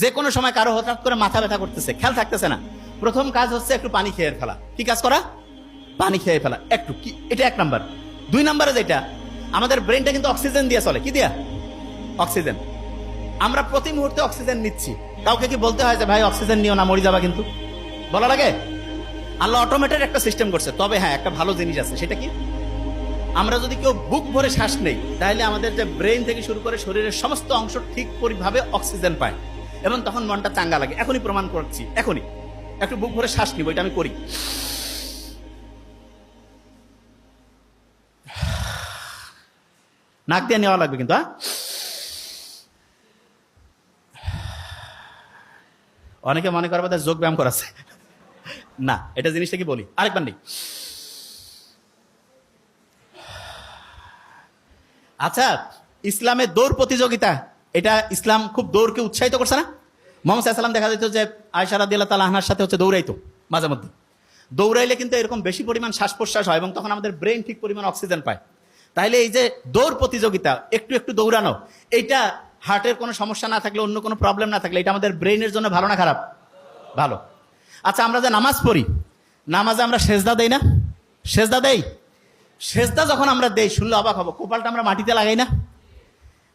যে কোনো সময় কারো হঠাৎ করে মাথা ব্যথা করতেছে, খেয়াল থাকতেছে না, প্রথম কাজ হচ্ছে একটু পানি খেয়ে ফেলা। কি কাজ করা? পানি খেয়ে ফেলা একটু, কি এটা 1 নাম্বার। 2 নাম্বারে যেটা, আমাদের ব্রেনটা কিন্তু অক্সিজেন দিয়ে চলে। কি দিয়া? অক্সিজেন। আমরা প্রতি মুহূর্তে অক্সিজেন নিচ্ছি। কাউকে কি বলতে হয় যে ভাই অক্সিজেন নিও না, মরে যাবা? কিন্তু বলা লাগে? আল্লাহ অটোমেটেড একটা সিস্টেম করছে। তবে হ্যাঁ, একটা ভালো জিনিস আছে, সেটা কি? আমরা যদি কেউ বুক ভরে শ্বাস নেই, তাহলে আমাদের যে ব্রেন থেকে শুরু করে শরীরের সমস্ত অংশ ঠিক পরিভাবে অক্সিজেন পায় এবং তখন মনটা চাঙ্গা লাগে। এখনই প্রমাণ করছি, এখনই একটু বুক ভরে শ্বাস নিব, এটা আমি করি। নাক দিয়ে নেওয়া লাগবে কিন্তু, হ্যাঁ। অনেকে মনে করবে তার যোগ ব্যায়াম করাচ্ছে, না, এটা জিনিসটা কি বলি আরেকবার নেই। আচ্ছা, ইসলামের দৌড় প্রতিযোগিতা, এটা ইসলাম খুব দৌড়কে উৎসাহিত করছে না? মোহাম্মদ সাল্লাল্লাহু আলাইহি ওয়াসাল্লাম দেখা যেত যে আয়েশা রাদিয়াল্লাহু তাআলা আনহার সাথে হচ্ছে দৌড়াইতো মাঝে মধ্যে। দৌড়াইলে কিন্তু এরকম বেশি পরিমাণ শ্বাস প্রশ্বাস হয় এবং তখন আমাদের ব্রেন ঠিক পরিমাণ অক্সিজেন পায়। তাইলে এই যে দৌড় প্রতিযোগিতা, একটু একটু দৌড়ানো, এইটা হার্টের কোনো সমস্যা না থাকলে, অন্য কোনো প্রবলেম না থাকলে, এটা আমাদের ব্রেনের জন্য ভালো না খারাপ? ভালো। আচ্ছা, আমরা যে নামাজ পড়ি, নামাজে আমরা সেজদা দেই না? সেজদা দেই। সেজদা যখন আমরা দেই, শুনলে অবাক হবো, কপালটা আমরা মাটিতে লাগাই না?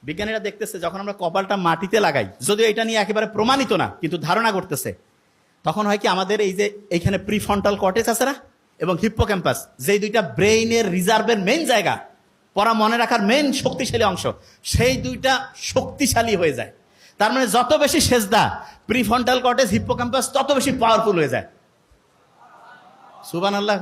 বিজ্ঞানীরা দেখতেছে যখন আমরা কপালটা মাটিতে লাগাই, যদিও এটা নিয়ে একেবারে প্রমাণিত না, কিন্তু ধারণা করতেছে, তখন হয় কি আমাদের এই যে এইখানে প্রিফ্রন্টাল কর্টেক্স আছে না এবং হিপ্পোক্যাম্পাস, যেই দুইটা ব্রেইনের রিজার্ভের মেইন জায়গা, পড়া মনে রাখার মেইন শক্তিশালী অংশ, সেই দুইটা শক্তিশালী হয়ে যায়। তার মানে যত বেশি সেজদা, প্রিফ্রন্টাল কর্টেক্স, হিপ্পোক্যাম্পাস তত বেশি পাওয়ারফুল হয়ে যায়। সুবহানাল্লাহ।